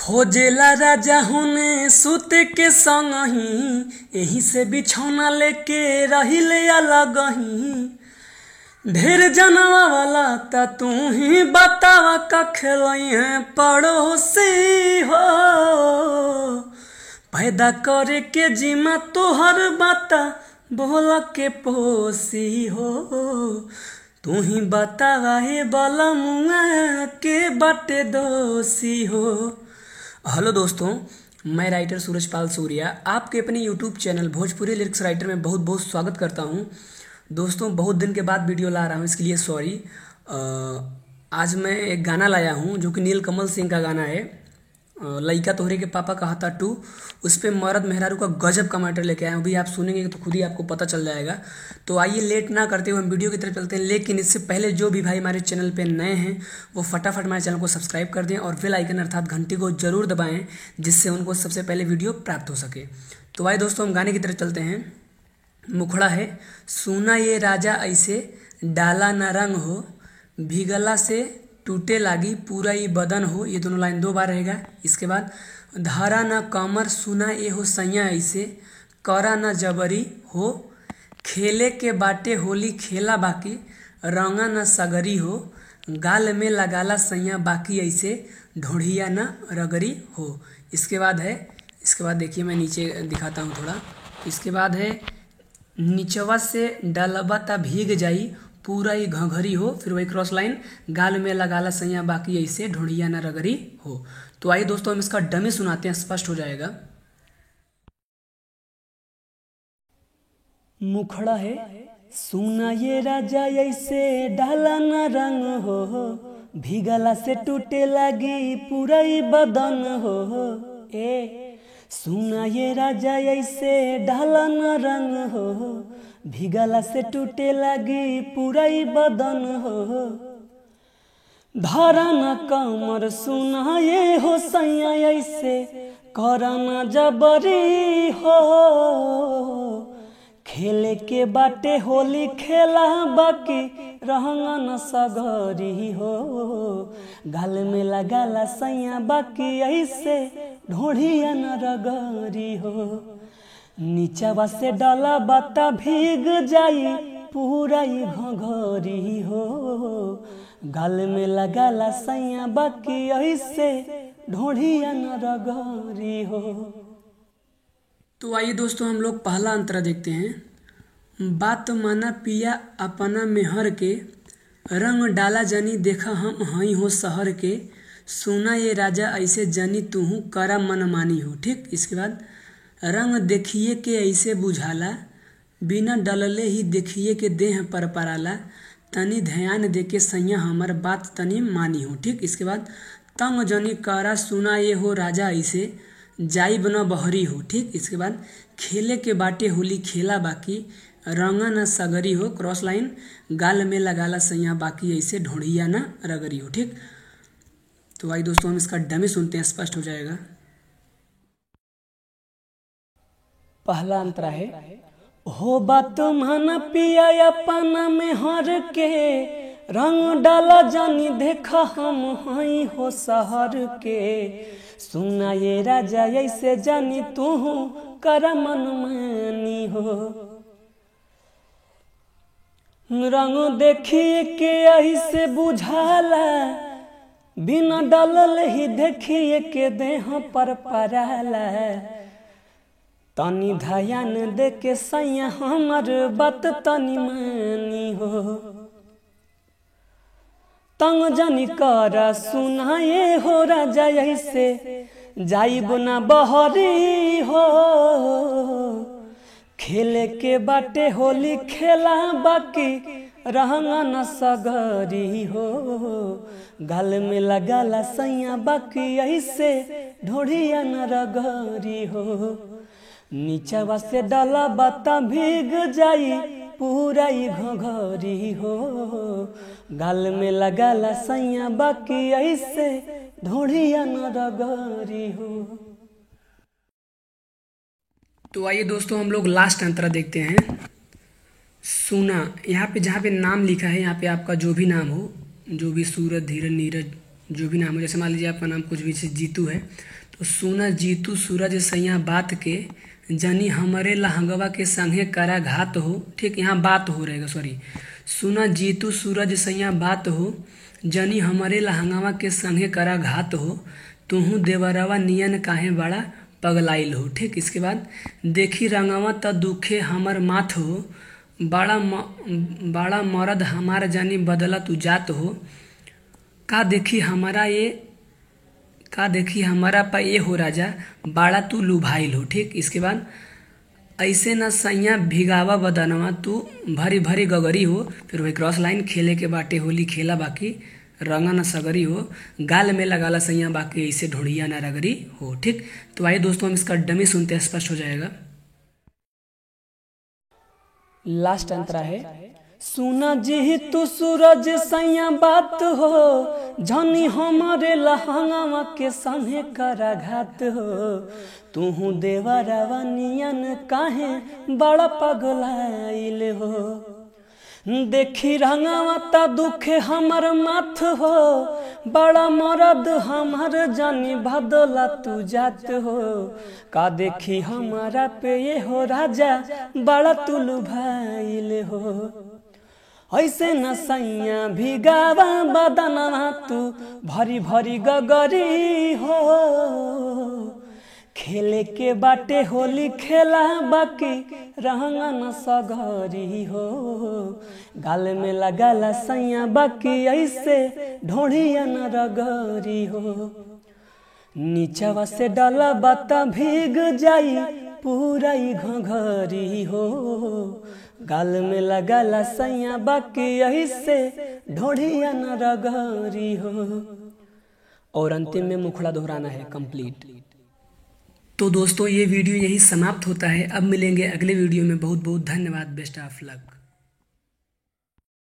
खोजेला राजा होने सुते के संगही, एही से बिछौना लेके रहिले अलगही। ढेर जनवा वाला ता तू ही बतावा का खेलई है पड़ोसी हो। पैदा करे के जिम्मा तोहर बाता बोला के पोसी हो। तू ही बतावा हे बला मुआ के बाटे दोषी हो। हेलो दोस्तों, मैं राइटर सूरजपाल सूर्या आपके अपने YouTube channel Bhojpuri lyrics writer में बहुत बहुत स्वागत करता हूं। दोस्तों, बहुत दिन के बाद वीडियो ला रहा हूं, इसके लिए सॉरी। आज मैं एक गाना लाया हूं जो कि नीलकमल सिंह का गाना है, लइका तोहरे के पापा कहता टू। उस पर मर्द मेहरारू का गजब का मैटर लेके आया हूँ। अभी आप सुनेंगे तो खुद ही आपको पता चल जाएगा। तो आइए लेट ना करते हुए हम वीडियो की तरफ चलते हैं। लेकिन इससे पहले जो भी भाई हमारे चैनल पे नए हैं वो फटाफट हमारे चैनल को सब्सक्राइब कर दें और बेल आइकन अर्थात घंटी को जरूर दबाएं, जिससे उनको सबसे पहले वीडियो प्राप्त हो सके। तो आइए दोस्तों, हम गाने की तरफ चलते हैं। मुखड़ा है सुना ये राजा ऐसे डाला न रंग हो, भीगला से टूटे लागी पूरा ये बदन हो। ये दोनों लाइन 2 बार रहेगा। इसके बाद धारा न कमर सुना ये हो सैया ऐसे करा न जबरी हो, खेले के बाटे होली खेला बाकी रंगा न सगरी हो, गाल में लगाला सैया बाकी ऐसे ढोढ़िया न रगरी हो। इसके बाद देखिए, मैं नीचे दिखाता हूँ थोड़ा। इसके बाद है नीचवा से डलबा ता भीग जाई पूरा ही घघरी हो, फिर वही क्रॉस लाइन गाल में लगाला सैया बाकी ऐसे ढोढ़िया न रगरी हो। तो आइए दोस्तों, हम इसका डमी सुनाते हैं, स्पष्ट हो जाएगा। मुखड़ा है सुना ये राजा ऐसे डाला न रंग हो, भीगला से टूटे लगी पूरा ही बदन हो। सुना ये राजा ऐसे डाला न रंग हो, भीगला से टूटे लगी पूरा ही बदन हो। धारा न कमर सुना ये हो सैया ऐसे करा न जबरी हो, खेले के बाटे होली खेला बाकी रहंगा न सगरी हो, गाल में लगाला सैया बाकी ऐसे ढोढ़िया न रगरी हो। नीचवा से डाला बाता भीग जाई पूरा ही घघरी हो, गाल में लगाला सैया बाकी ऐसे ढोढ़िया न रगरी हो। तो आइए दोस्तों, हम लोग पहला अंतरा देखते हैं। बात माना पिया अपना मेहर के, रंग डाला जनी देखा हम हई हो शहर के, सुना ये राजा ऐसे जनी तूहू करा मनमानी हो। ठीक। इसके बाद रंग देखिए के ऐसे बुझाला, बिना डलले ही देखिए के देह पर पराला, तनी ध्यान दे के सैया हमर बात तनी मानी हो। ठीक। इसके बाद तंग जनी करा सुना ये हो राजा ऐसे जाई बना बहरी हो। ठीक। इसके बाद खेले के बाटे होली खेला बाकी रंगा न सगरी हो, क्रॉस लाइन गाल में लगाला सैया बाकी ऐसे ढोढ़िया न रगरी हो। ठीक। तो आइए दोस्तों, हम इसका डमी सुनते हैं, स्पष्ट हो जाएगा। पहला अंतरा है हो बात मन पिया अपना में हर के, रंग डाला जानी देखा हम हई हो शहर के, सुना ये राजा ऐसे जानी तू कर मनमानी हो। रंग देखिए के ऐसे बुझाला, बिना डलल ही देखिए के देह पर पराला, तनी ध्यान दे के सैया हमर बात तनी मानी हो। तंग जनी करा सुना ये हो राजा ऐसे जाइब ना बहरी हो, खेले के बाटे होली खेला बाकी रहंगा न सगरी हो, गाल में लगाला सैया बाकी ऐसे ढोढ़िया न रगरी हो। नीचवा से डाला बाता भीग जाई पूरा ही घघरी हो, गाल में लगाला सैया बाकी ऐसे ढोढ़िया न रगरी हो। तो आइए दोस्तों, हम लोग लास्ट अंतरा देखते हैं। सुना, यहाँ पे जहाँ पे नाम लिखा है, यहाँ पे आपका जो भी नाम हो, जो भी सूरज धीरज नीरज जो भी नाम हो, जैसे मान लीजिए आपका नाम कुछ भी जैसे जीतू है, तो सुना जीतू सूरज सैया बात के जनी हमरे लहंगवा के संगे करा घात हो। ठीक, यहाँ बात हो रहेगा, सॉरी। सुना जीतू सूरज सैया बात हो, जनी हमरे लहंगवा के संगे करा घात हो, तुहू देवरवा नियन काहे बड़ा पगलाइल हो। ठीक, इसके बाद देखी रंगवा त दुखे हमर माथ हो, बड़ा मरद हमार जानी बदला तू जात हो, का देखी हमारा पा ये हो राजा, बाड़ा तू लुभाइल हो। ठीक, इसके बाद ऐसे न सैया भिगावा बदनवा तू भरी भरी गगरी हो। फिर वही क्रॉस लाइन, खेले के बाटे होली खेला बाकी रंगा न सगरी हो, गाल में लगाला सैया बाकी ऐसे ढोड़िया न रगरी हो। ठीक, तो आइए दोस्तों हम इसका डमी सुनते हैं, स्पष्ट हो जाएगा। लास्ट अंतरा है, सुना जी तू सूरज सैया बात हो, झनी हमारे लहंगवा के संगे करा घात हो, तुहू देवरवा नियन काहे बड़ा पगलाइल हो, देखी रंगवा ता दुखे हमर माथ हो, बड़ा मरद हमार जानी बदला तू जात हो, का देखी हमारा पे ये हो राजा, बड़ा तू लुभाइल हो, ऐसे न सैया भिगावा बदनवा तू भरी भरी गगरी हो, खेले के बाटे होली खेला बाकी रंगा न सगरी हो, गाल में लगाला सैया बाकी ऐसे ढोड़िया न रगरी हो, नीचवा से डाला बाता भीग जाई पूरा ही घघरी हो, गाल में लगाला सैया बाकी ऐसे ढोड़िया न रगरी हो। और अंतिम में मुखड़ा दोहराना है कंप्लीट। तो दोस्तों ये वीडियो यही समाप्त होता है। अब मिलेंगे अगले वीडियो में। बहुत बहुत धन्यवाद। Best of luck.